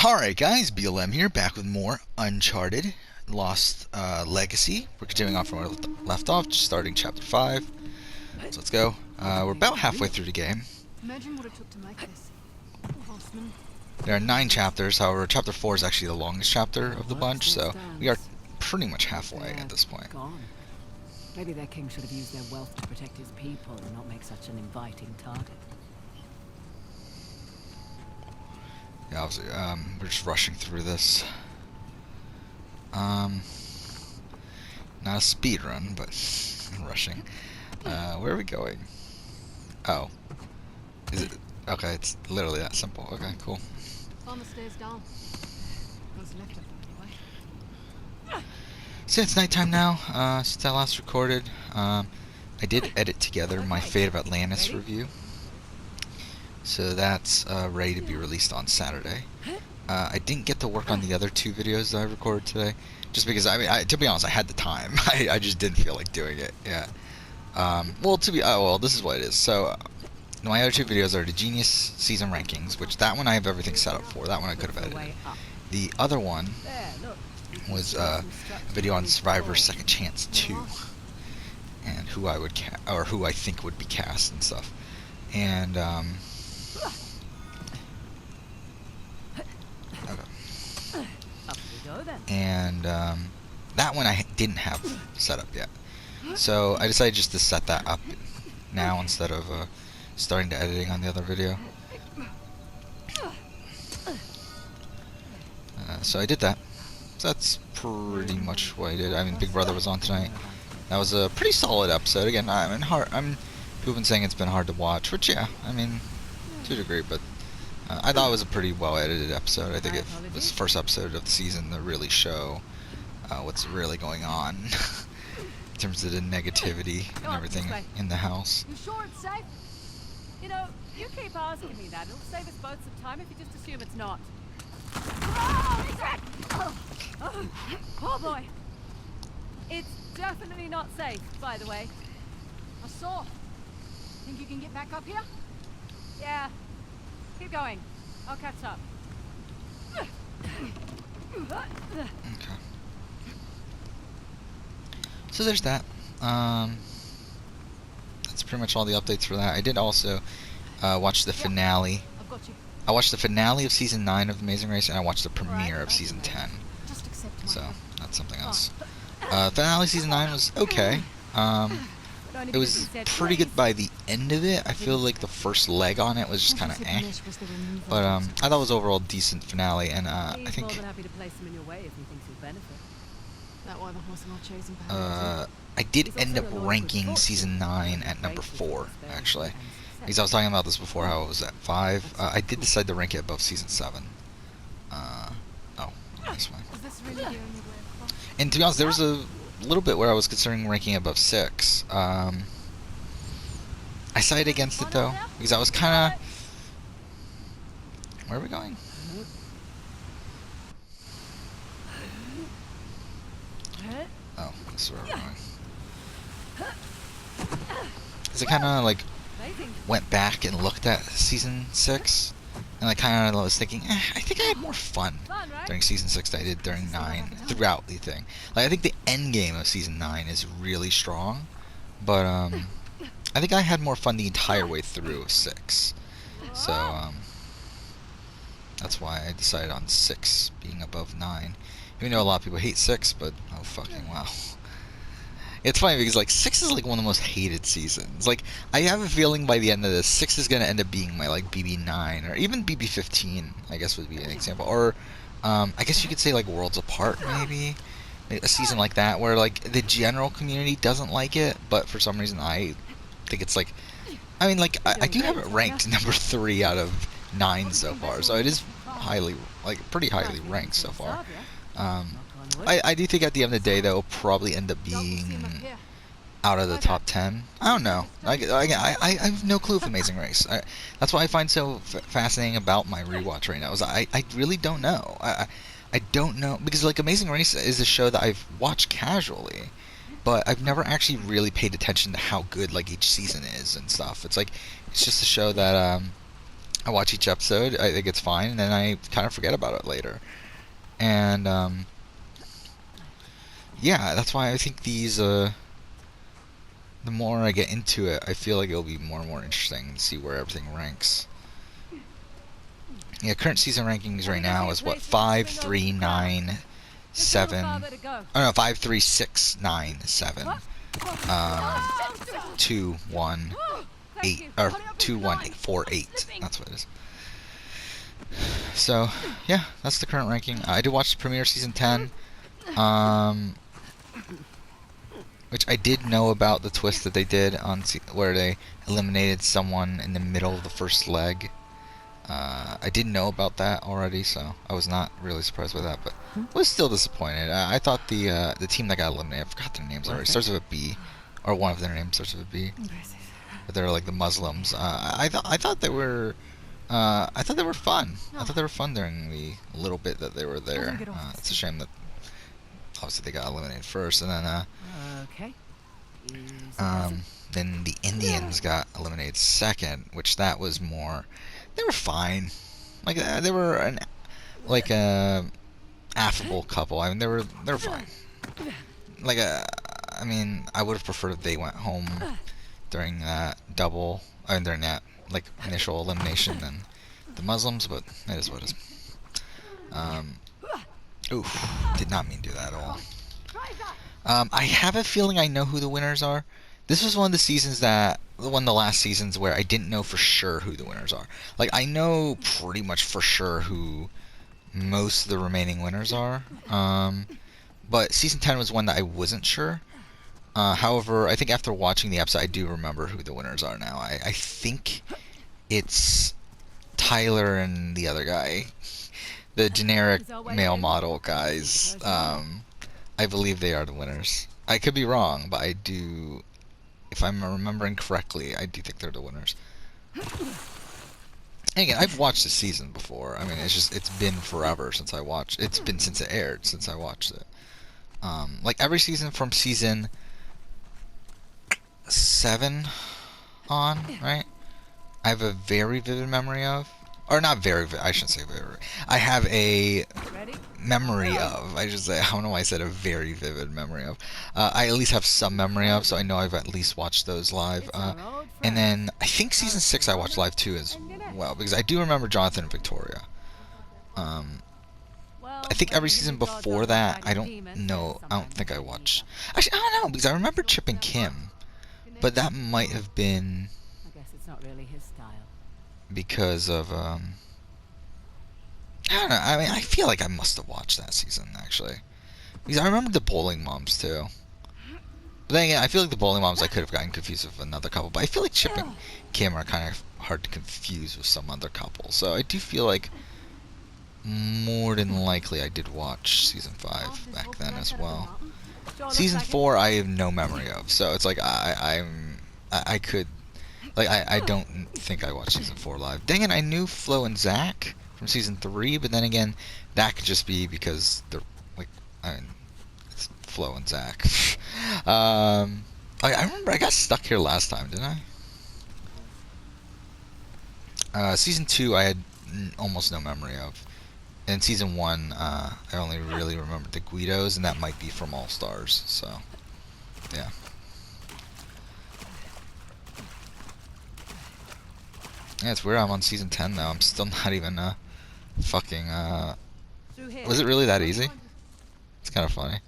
Alright guys, BLM here, back with more Uncharted Lost Legacy. We're continuing on from where we left off, just starting chapter 5. So let's go. We're about halfway through the game. Imagine what it took to make this. Horseman. There are 9 chapters, however chapter 4 is actually the longest chapter of the bunch, so we are pretty much halfway at this point. Gone. Maybe their king should have used their wealth to protect his people and not make such an inviting target. Yeah, obviously, we're just rushing through this. Not a speed run, but rushing. Where are we going? Oh. Is it? Okay, it's literally that simple. Okay, cool. On the stairs down. What's left of them anyway. So it's nighttime now, since I last recorded. I did edit together my Fate of Atlantis review. So that's ready to be released on Saturday. I didn't get to work on the other 2 videos that I recorded today, just because to be honest, I had the time. I just didn't feel like doing it. Yeah. Well, this is what it is. So my other 2 videos are the Genius season rankings, which that one I have everything set up for. That one I could have edited. The other one was a video on Survivor Second Chance 2, and who I would who I think would be cast and stuff. And that one I didn't have set up yet, so I decided just to set that up now instead of starting to editing on the other video. So I did that. So that's pretty much what I did. I mean, Big Brother was on tonight. That was a pretty solid episode. Again, people have been saying it's been hard to watch, which yeah, I mean, to a degree, but I thought it was a pretty well edited episode. I think it was the first episode of the season to really show what's really going on in terms of the negativity and everything in the house. You sure it's safe? You know, you keep asking me that. It'll save us both some time if you just assume it's not. Oh boy. It's definitely not safe, by the way. I saw. Think you can get back up here? Yeah. Keep going. I'll catch up. Okay. So there's that. That's pretty much all the updates for that. I did also watch the finale. I've got you. I watched the finale of Season 9 of Amazing Race, and I watched the premiere of Season 10. Just accept my So, that's something else. Finale Season 9 was okay. It was pretty good by the end of it. I feel like the first leg on it was just kind of eh. But I thought it was overall decent finale, and I think That why the horse and I chose him. I did end up ranking Season 9 at number 4, actually. Because I was talking about this before, how it was at 5. I did decide to rank it above Season 7. Oh, that's fine. Is this really the only way across? And to be honest, there was a little bit where I was considering ranking it above 6. I decided against it, though, because I was kind of... Where are we going? Oh, this is where we're going. Because I kind of, like, went back and looked at Season 6, and I kind of was thinking, I think I had more fun during Season 6 than I did during 9, throughout the thing. Like, I think the end game of Season 9 is really strong, but, I think I had more fun the entire way through 6. So, that's why I decided on 6 being above 9. Even though a lot of people hate 6, but, oh fucking wow. It's funny because, like, 6 is, like, one of the most hated seasons. Like, I have a feeling by the end of this, 6 is going to end up being my, like, BB9, or even BB15, I guess would be an example. Or, I guess you could say, like, Worlds Apart, maybe? A season like that, where, like, the general community doesn't like it, but for some reason I think it's, like... I mean, like, I do have it ranked number 3 out of 9 so far, so it is highly, like, pretty highly ranked so far. I do think at the end of the day, though, it'll probably end up being out of the top 10. I don't know. I have no clue with Amazing Race. That's what I find so fascinating about my rewatch right now. Is I really don't know. I don't know, because, like, Amazing Race is a show that I've watched casually, but I've never actually really paid attention to how good, like, each season is and stuff. It's like, it's just a show that I watch each episode. I think it's fine, and then I kind of forget about it later. And yeah, that's why I think these. The more I get into it, I feel like it'll be more and more interesting to see where everything ranks. Yeah, current season rankings right now is what 5, 3, 9, 7. Oh no, 5, 3, 6, 9, 7. 2, 1, 8, or 2, 1, 8, 4, 8. That's what it is. So yeah, that's the current ranking. I did watch the premiere season 10, which I did know about the twist that they did on where they eliminated someone in the middle of the first leg. I didn't know about that already, so I was not really surprised by that, but was still disappointed. I thought the team that got eliminated, I forgot their names already, starts with a B, or one of their names starts with a B. But they're like the Muslims. I thought they were. I thought they were fun. I thought they were fun during the little bit that they were there. It's a shame that obviously they got eliminated first, and then Okay. then the Indians got eliminated second, which that was more. They were fine. Like they were an affable couple. I mean, they were fine. Like I mean, I would have preferred if they went home during that during that like initial elimination than the Muslims, but that is what it is. Oof, did not mean to do that at all. I have a feeling I know who the winners are. This was one of the seasons one of the last seasons where I didn't know for sure who the winners are. Like, I know pretty much for sure who most of the remaining winners are. But season 10 was one that I wasn't sure. However, I think after watching the episode, I do remember who the winners are now. I think it's Tyler and the other guy. The generic male model guys. I believe they are the winners. I could be wrong, but I do... If I'm remembering correctly, I do think they're the winners. And again, I've watched the season before. I mean, it's been forever since I watched. It's been since it aired since I watched it. Like every season from season 7 on, right? I have a very vivid memory of, or not very. I shouldn't say very. I have a memory of. I should say. I don't know why I said a very vivid memory of. I at least have some memory of, so I know I've at least watched those live. And then I think season 6 I watched live too as well, because I do remember Jonathan and Victoria. I think every season before that, I don't know. I don't think I watched. Actually, I don't know, because I remember Chip and Kim, but that might have been I guess it's not really his style. because of I don't know. I mean, I feel like I must have watched that season actually, because I remember the Bowling Moms too. But then again, I feel like the Bowling Moms I could have gotten confused with another couple, but I feel like Chip and Kim are kind of hard to confuse with some other couple. So I do feel like more than likely I did watch season 5 back then as well. Season 4 I have no memory of, so it's like I could, like I don't think I watched season 4 live. Dang it, I knew Flo and Zach from season 3, but then again, that could just be because they're like, I mean, it's Flo and Zach. I remember I got stuck here last time, didn't I? Season 2 I had almost no memory of. In season 1, I only really remember the Guidos, and that might be from All Stars, so, yeah. Yeah, it's weird I'm on season 10 now. I'm still not even, fucking, was it really that easy? It's kind of funny.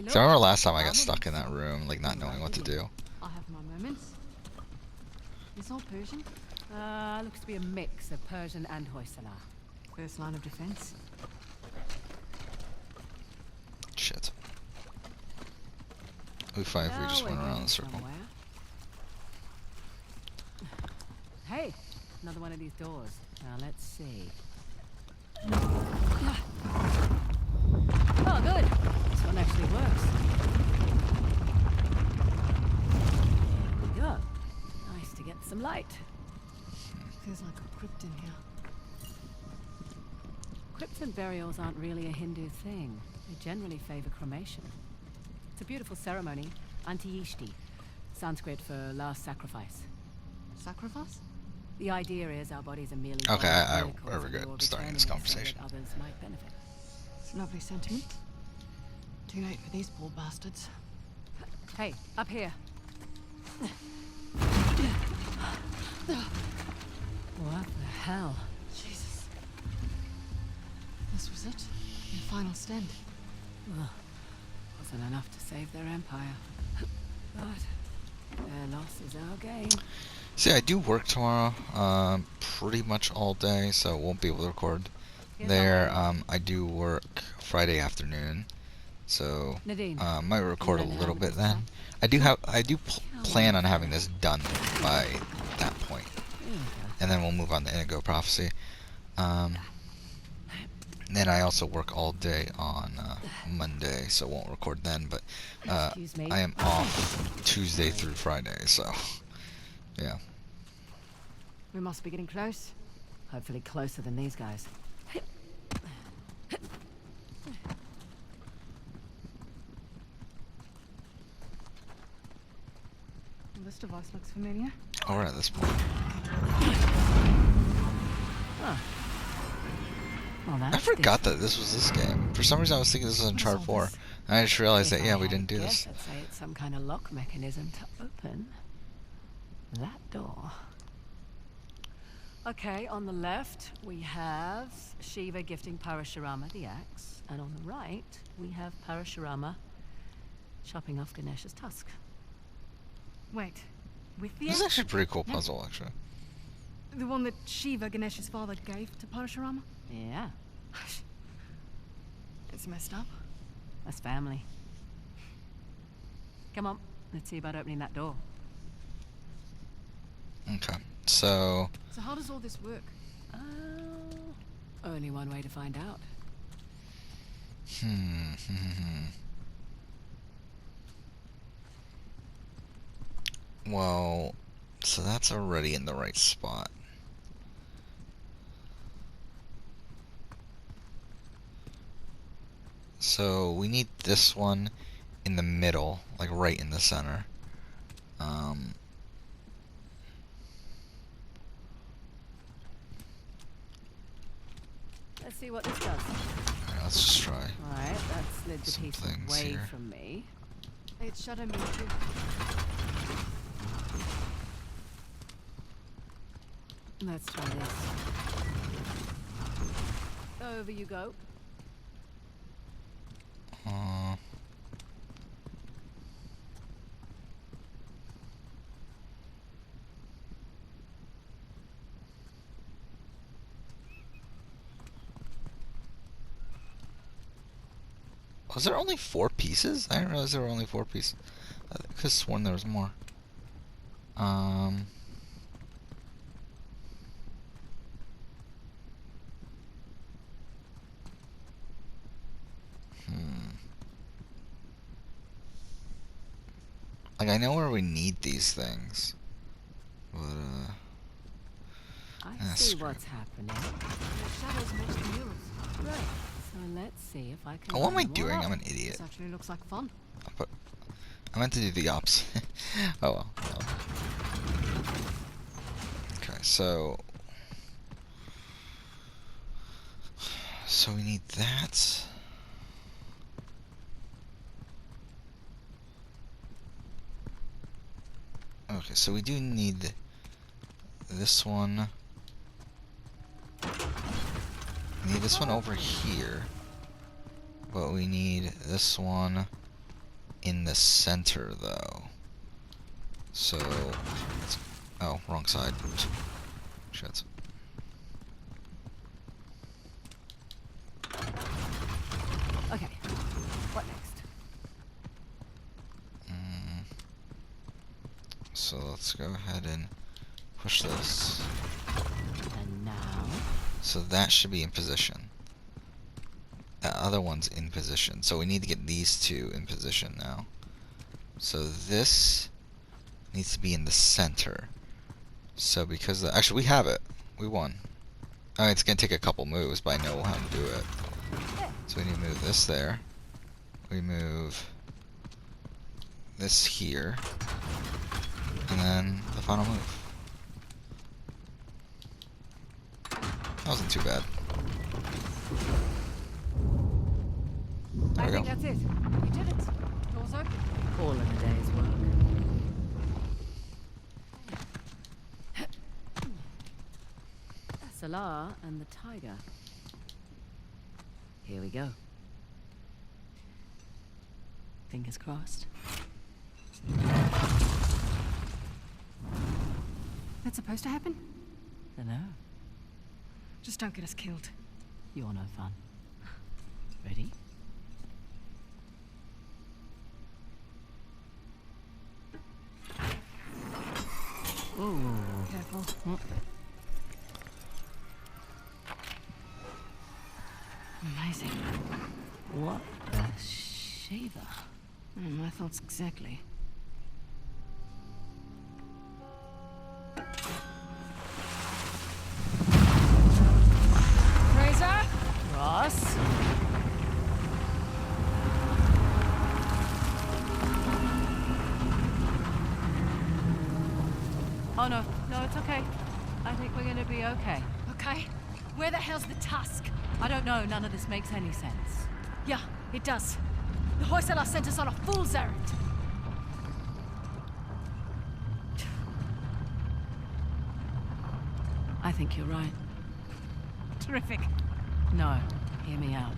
So I remember last time I got stuck in that room, like, not knowing what to do. I have my moments. It's all Persian. Looks to be a mix of Persian and Hoysala. First line of defense. Shit. It'd be fine if we just went around in a circle. Hey, another one of these doors. Now let's see. Oh, good. This one actually works. There we go. Nice to get some light. Feels like a crypt in here. Crypts and burials aren't really a Hindu thing. They generally favor cremation. It's a beautiful ceremony, Antiyishti, Sanskrit for last sacrifice. Sacrifice? The idea is our bodies are merely Okay, I vehicles and regret you're starting this returning it so conversation. that others might benefit. It's a lovely sentiment. Too late for these poor bastards. Hey, up here. What the hell? Jesus. This was it? Your final stand. Ugh. Wasn't enough to save their empire. But their loss is our gain. See, I do work tomorrow, pretty much all day, so I won't be able to record there. I do work Friday afternoon, so Nadine, might record a learn how little to bit do then. I do plan on having this done by that point, and then we'll move on to Indigo Prophecy. Then I also work all day on Monday, so won't record then. But Excuse me. I am off Tuesday through Friday, so yeah. We must be getting close. Hopefully closer than these guys. This device looks familiar. Oh, we're at this point. Huh. Well, I that's forgot that different. this was this game. For some reason, I was thinking this was Uncharted 4. And I just realized that, If yeah, I we had didn't to do guess, this. I'd say it's some kind of lock mechanism to open that door. Okay, on the left we have Shiva gifting Parashurama the axe, and on the right we have Parashurama chopping off Ganesh's tusk. Wait, with the This is axe? actually a pretty cool puzzle, actually. The one that Shiva, Ganesh's father, gave to Parashurama? Yeah, It's messed up. that's family. Come on, let's see about opening that door. Okay, so So how does all this work? Only one way to find out. Well, so that's already in the right spot. So we need this one in the middle, like right in the center. Let's see what this does. Alright, let's just try. Alright, that slid the Some piece things away here. from me. It's shadow me too. Let's try this. Over you go. Uh, was there only 4 pieces? I didn't realize there were only 4 pieces. I could have sworn there was more. Like, I know where we need these things. But, I Ah, see screw what's happening. The shadows match the murals. Right. So let's see if I can. oh, what am I line them all doing? up. I'm an idiot. This actually looks like fun. But I meant to do the opposite. Oh well. Okay, so we need that. Okay, so we do need this one. We need this one over here. But we need this one in the center, though. So, oh, wrong side. Shit. Okay. What next? So let's go ahead and push this. And now. So that should be in position. That other one's in position. So we need to get these two in position now. So this needs to be in the center. So because actually we have it. We won. I mean, it's gonna take a couple moves, but I know how to do it. So we need to move this there. We move this here. And then the final move. That wasn't too bad. There I we go. think that's it. You did it. Door's open. All in a day's work. Salah and the tiger. Here we go. Fingers crossed. That's supposed to happen? Dunno. Just don't get us killed. You're no fun. Ready? Ooh. Careful. Amazing. What a shaver. My thoughts exactly. Fraser? Ross? Oh no, no, it's okay. I think we're gonna be okay. Okay. Where the hell's the tusk? I don't know, none of this makes any sense. Yeah, it does. The Hoysala sent us on a fool's errand. I think you're right. Terrific. No, hear me out.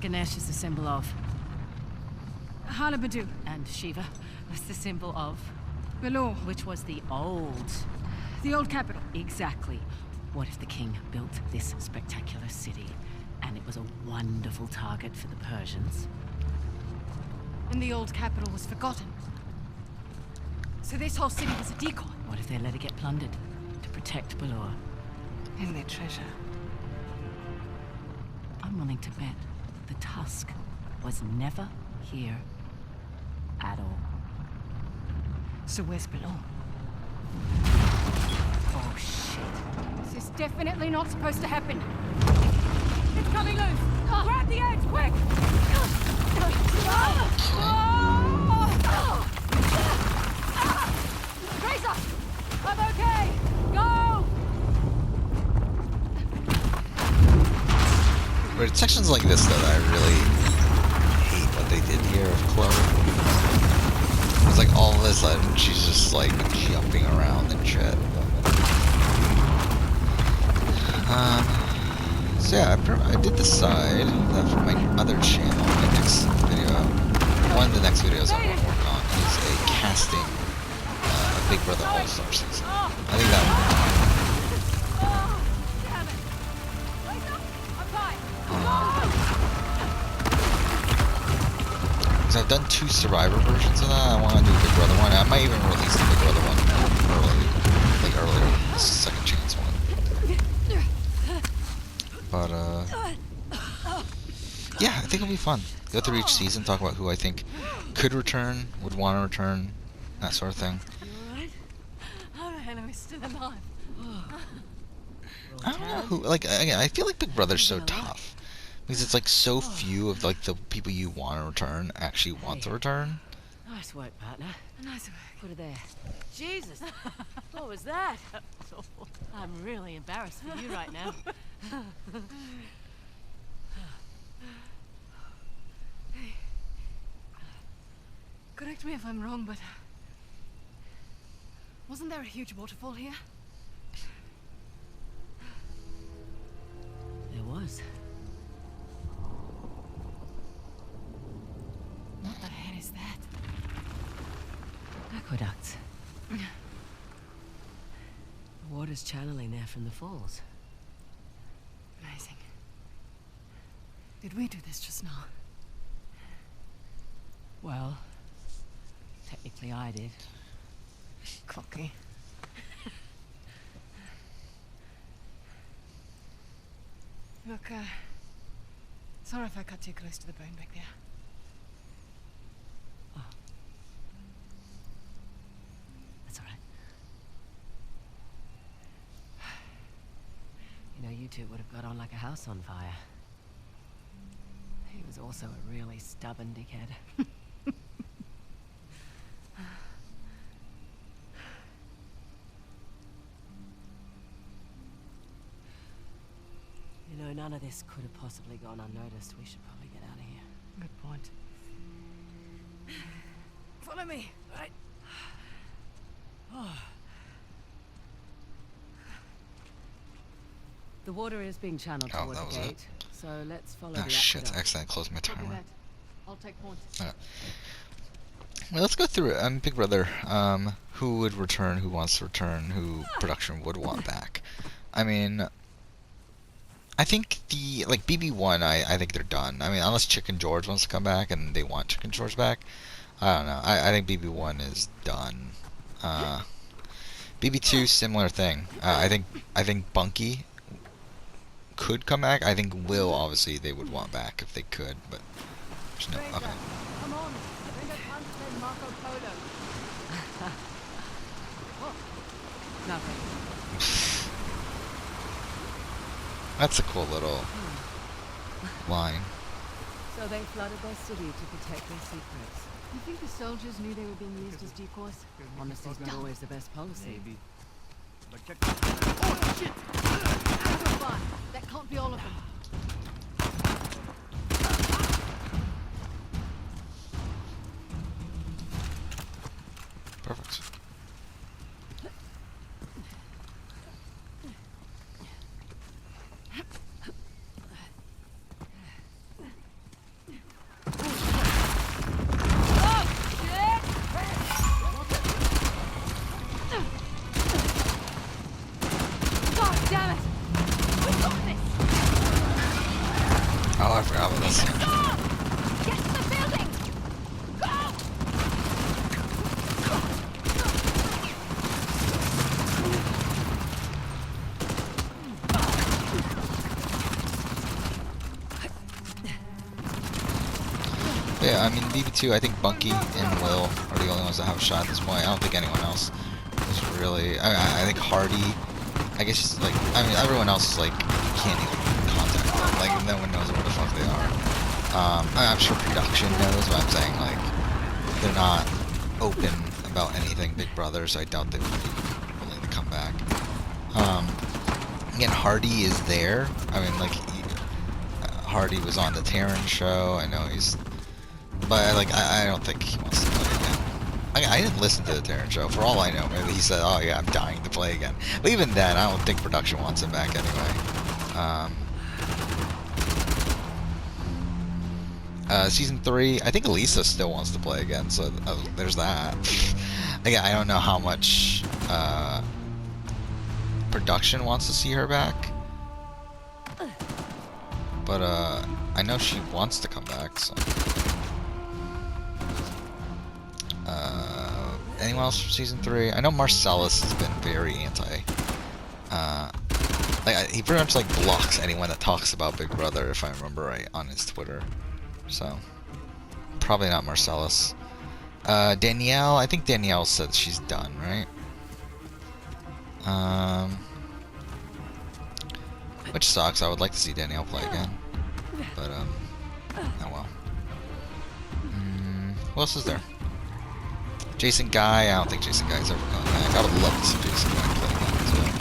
Ganesh is the symbol of, Halabadu. and Shiva was the symbol of, Belor. which was the old. The old capital. Exactly. What if the king built this spectacular city, and it was a wonderful target for the Persians? And the old capital was forgotten. So this whole city was a decoy. What if they let it get plundered to protect Balor? And their treasure. I'm willing to bet the Tusk was never here at all. So where's Belor? Oh shit. This is definitely not supposed to happen. It's coming loose! Grab the edge, quick! Fraser! I'm okay! Go! But it's sections like this though that I really hate what they did here of Chloe. It's like all of a sudden she's just like jumping around and shit. So yeah, I did decide that for my other channel, my next video, one of the next videos I want to work on is a casting Big Brother All-Star season. I think that Damn it! Fraser, I'm fine! because I've done 2 Survivor versions of that. I want to do a Big Brother one. I might even release the Big Brother one earlier, this second chance one. But yeah, I think it'll be fun. Go through each season, talk about who I think could return, would want to return, that sort of thing. You alright? How the hell are we still alive? I don't know who. Like again, I feel like Big Brother's so tough because it's like so few of like the people you want to return actually want to return. Nice work, partner. Nice work. Put it there. Jesus! What was that? I'm really embarrassed for you right now. Correct me if I'm wrong, but wasn't there a huge waterfall here? There was. What the hell is that? Aqueducts. The water's channeling there from the falls. Amazing. Did we do this just now? Well, technically I did. Cocky. Look, sorry if I cut too close to the bone back there. That's alright. You know, you two would have got on like a house on fire. He was also a really stubborn dickhead. none of this could have possibly gone unnoticed, we should probably get out of here. Good point. Follow me. Right. The water is being channeled Oh, toward that the was it. gate, so let's follow Oh the shit! aqueduct. Accidentally closed my Copy timer. that. I'll take point. Well, let's go through it. Big Brother. Who would return? Who wants to return? Who production would want back? I mean, I think the BB1. I think they're done. I mean, unless Chicken George wants to come back and they want Chicken George back, I don't know. I think BB1 is done. BB2 similar thing. I think Bunky could come back. I think Will obviously they would want back if they could, but there's no. Okay. Come on. Bring us Huntsman Marco Polo. Nothing. That's a cool little line. So they flooded their city to protect their secrets. You think the soldiers knew they were being used as decoys? Honesty's not always the best policy. Maybe. But check. Oh, shit! Never fun. That can't be all of them. Perfect. God damn it! We got this! Oh, I forgot about this. Get to the building! Go! Yeah, I mean BB2. I think Bunky and Will are the only ones that have a shot at this point. I don't think anyone else is really. I think Hardy. I guess I mean everyone else is you can't even contact them. No one knows where the fuck they are. I'm sure production knows, but I'm saying they're not open about anything Big Brother, so I doubt they would be willing to come back. Again, Hardy is there. I mean Hardy was on the Terran show. I know he's, but I don't think he wants to play again. I didn't listen to the Terran show. For all I know, maybe he said, "Oh yeah, I'm dying to play again." But even then, I don't think production wants him back anyway. Season 3, I think Lisa still wants to play again, so there's that. Again, I don't know how much production wants to see her back, but I know she wants to come back. So, anyone else from season 3? I know Marcellus has been very anti. He pretty much blocks anyone that talks about Big Brother, if I remember right, on his Twitter. So, probably not Marcellus. Danielle, I think Danielle said she's done, right? Which sucks. I would like to see Danielle play again, but oh well. Who else is there? Jason Guy. I don't think Jason Guy's ever coming back. I would love to see Jason Guy play again as well.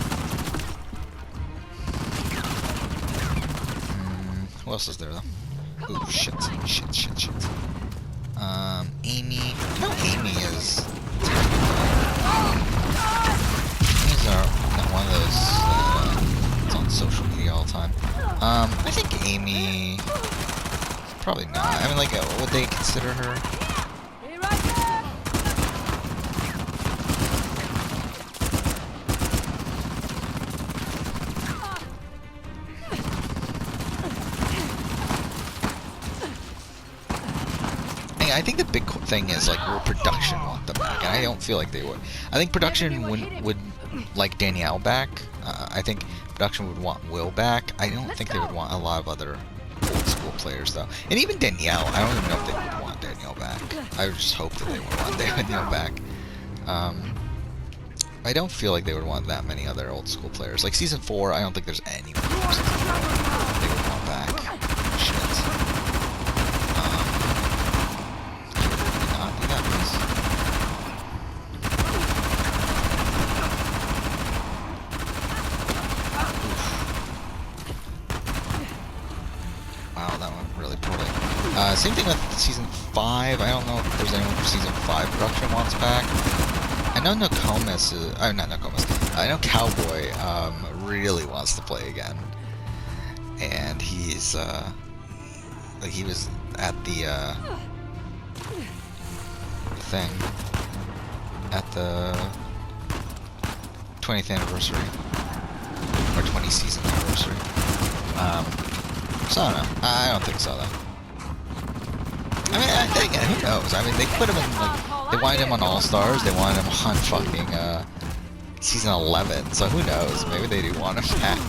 Who else is there though? Ooh, shit. Amy. No, Amy is. Amy's not one of those that's on social media all the time. I think Amy. Probably not. I mean, would they consider her? Be right there! I think the big thing is will production want them back, and I don't feel like they would. I think production would like Danielle back. I think production would want Will back. I don't think they would want a lot of other old school players though, and even Danielle. I don't even know if they would want Danielle back. I would just hope that they would want Danielle back. I don't feel like they would want that many other old school players. Like season 4, I don't think there's anyone from season 4 they would want back. Shit. really poorly. Same thing with season 5. I don't know if there's anyone from season 5 production wants back. I know Nokomis is, not Nokomis. I know Cowboy really wants to play again, and he's like he was at the thing at the 20th anniversary or 20th season anniversary. So I don't know. I don't think so though. I mean, then again, who knows? I mean, they put him in like they wanted him on All Stars. They wanted him on fucking season 11. So who knows? Maybe they do want him back.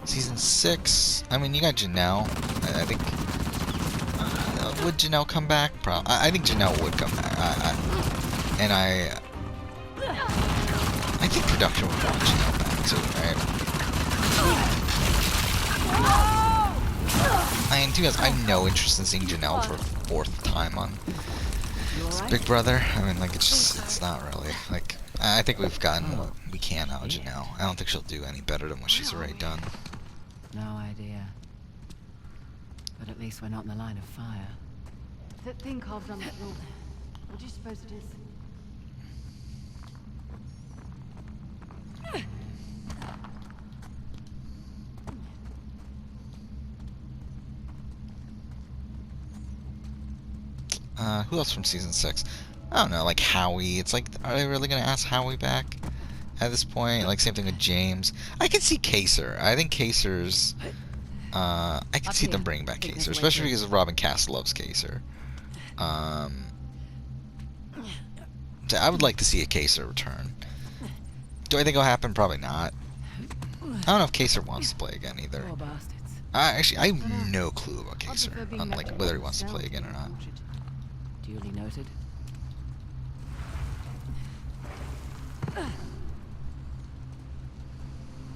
Season 6, I mean, you got Janelle. I think, would Janelle come back? I think Janelle would come back. I think production would want Janelle back too, right? I mean, to be honest, I have no interest in seeing Janelle for a 4th time on Big Brother. I mean, like, it's not really, like, I think we've gotten what we can out of Janelle. I don't think she'll do any better than what she's already done. No idea. But at least we're not in the line of fire. That thing carved on that wall there. What do you suppose it is? Who else from season 6? I don't know, like Howie. It's like, are they really gonna ask Howie back at this point? Like, same thing with James. I can see Kaser. I think Kaser's... I can see them bringing back Kaser, especially because Robin Cass loves Kaser. So I would like to see a Kaser return. Do I think it'll happen? Probably not. I don't know if Kaser wants to play again either. Actually, I have no clue about Kaser, on like whether he wants to play again or not. Duly noted.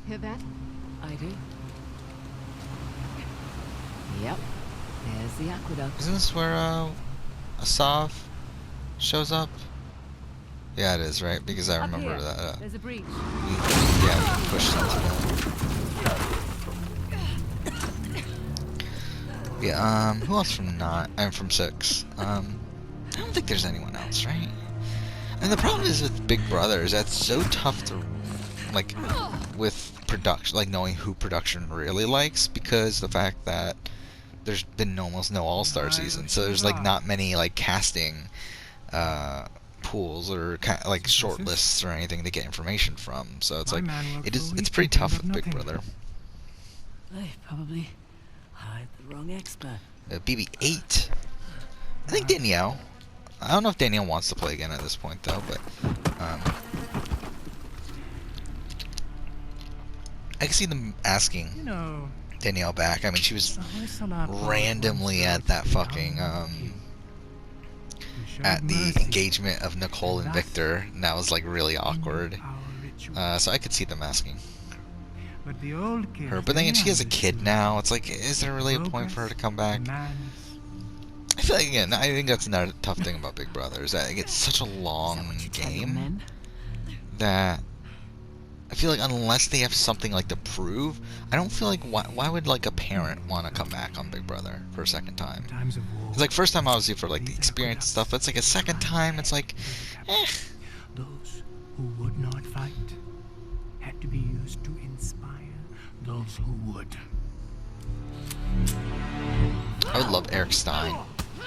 Hear that? I do. Yep. There's the aqueduct. Isn't this where Asav shows up? Yeah, it is, right? Because I remember that. There's a breach. We pushed into that. Yeah. Who else from from 6? I don't think there's anyone else, right? And the problem is with Big Brother is that's so tough to, like, with production, like knowing who production really likes, because the fact that there's been almost no All-Star season, so there's like not many like casting pools or like short lists or anything to get information from. So it's like it's pretty tough with Big Brother. They probably hired the wrong expert. BB-8. I think Danielle. I don't know if Danielle wants to play again at this point though, but I can see them asking Danielle back. I mean, she was randomly at that fucking at the engagement of Nicole and Victor, and that was like really awkward. So I could see them asking her, but then she has a kid now. It's like, is there really a point for her to come back? I feel like, again, I think that's another tough thing about Big Brother, is that it's such a long game that I feel like unless they have something like to prove, I don't feel like why would like a parent want to come back on Big Brother for a second time? It's like first time obviously for like the experience and stuff, but it's like a second time it's like, Those who would not fight had to be used to inspire those who would. I would love Eric Stein.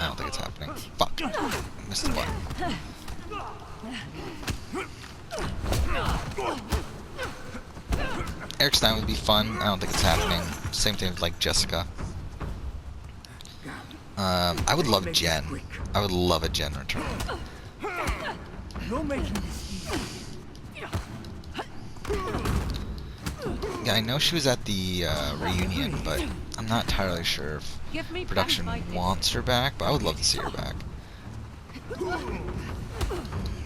I don't think it's happening. Fuck. I missed the button. Eric Stein would be fun. I don't think it's happening. Same thing with like Jessica. I would love Jen. I would love a Jen return. Yeah, I know she was at the reunion, but I'm not entirely sure if production wants her back, but I would love to see her back.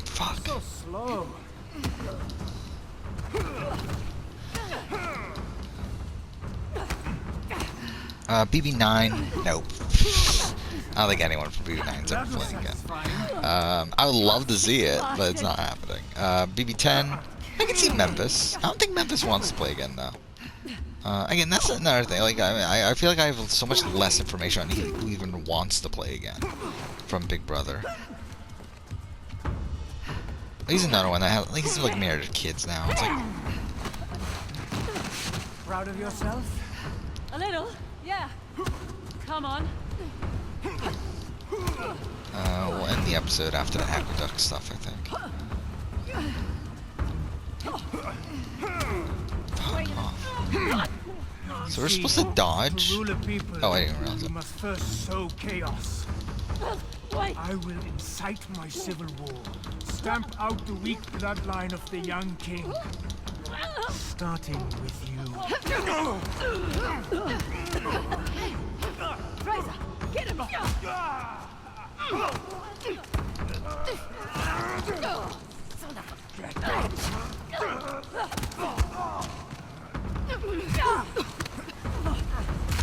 Fuck. BB9, nope. I don't think anyone from BB9's ever playing again. I would love to see it, but it's not happening. BB10, I can see Memphis. I don't think Memphis wants to play again, though. Again, that's another thing. Like, I feel like I have so much less information on who even wants to play again from Big Brother. He's another one that has, like, he's like married to kids now. It's like, Proud of yourself? A little, yeah. Come on. we'll end the episode after the aqueduct stuff, I think. Fuck off. So we're supposed to dodge? To rule a people, Oh, I didn't realize you it. must first sow chaos. Wait. I will incite my civil war, stamp out the weak bloodline of the young king, starting with you. Fraser, get him!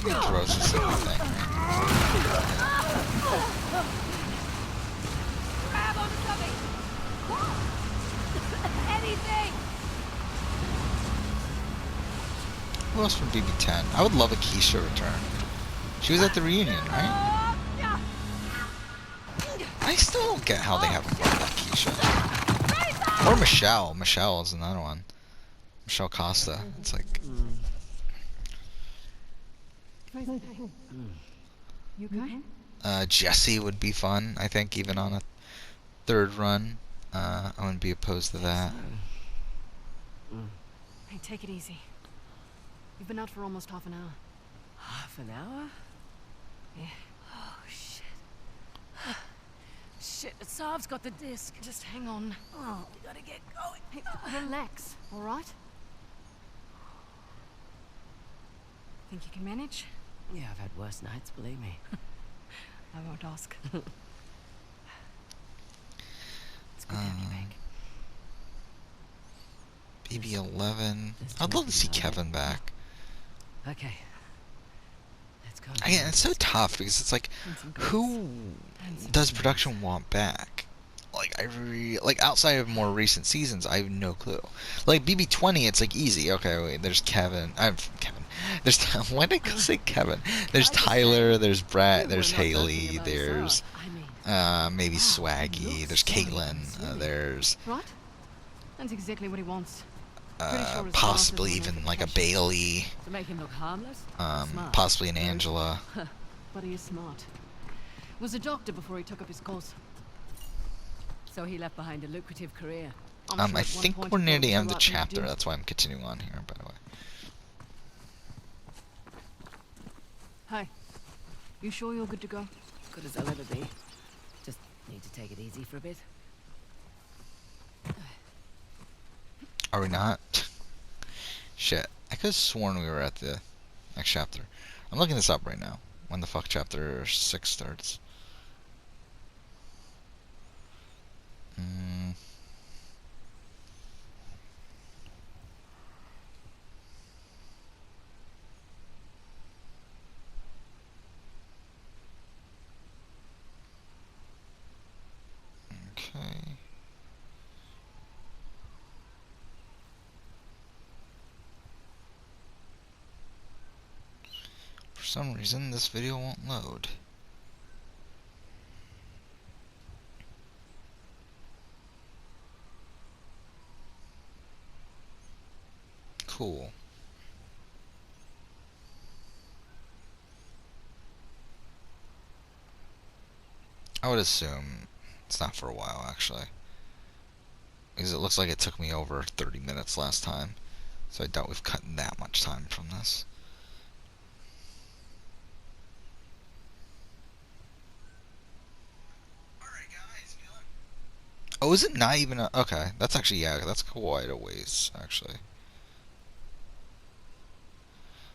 Throws this thing. Grab onto something! Anything! Who else from BB10? I would love a Keisha return. She was at the reunion, right? I still don't get how they haven't brought back Keisha. Or Michelle. Michelle is another one. Michelle Costa. It's like, You okay? Jesse would be fun, I think, even on a third run. I wouldn't be opposed to that. Hey, take it easy. You've been out for almost half an hour. Half an hour? Yeah. Oh, shit. Shit, the Saab's got the disc. Just hang on. Oh, we gotta get going. Hey, relax, all right? Think you can manage? Yeah, I've had worse nights, believe me. I won't ask. It's good to have you back. BB11. I'd love to see Kevin back. Okay. Let's go. Again, it's so tough because it's like, who does production want back? Like, like outside of more recent seasons, I have no clue. Like BB20, it's like easy. Okay, wait, there's Kevin. I'm Kevin. There's why did I say Kevin? There's Tyler. There's Brett. There's Haley. There's maybe Swaggy. There's Caitlin. There's Right? That's exactly what he wants. Pretty sure his possibly glasses even will like a make it Bailey. To make him look harmless? Smart. Possibly an Angela. But he is smart. Was a doctor before he took up his cause. So he left behind a lucrative career. I'm I sure at one think point we're he near thought the it was end of the right thing to chapter. do. That's why I'm continuing on here, by the way. Hey, you sure you're good to go? Good as I'll ever be. Just need to take it easy for a bit. Are we not? Shit. I could have sworn we were at the next chapter. I'm looking this up right now. When the fuck chapter 6 starts. Okay. For some reason, this video won't load. Cool. I would assume it's not for a while, actually. Because it looks like it took me over 30 minutes last time. So I doubt we've cut that much time from this. Oh, is it not even a... Okay, that's actually, yeah, that's quite a ways, actually.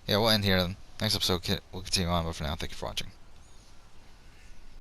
Yeah, we'll end here then. Next episode, we'll continue on, but for now, thank you for watching.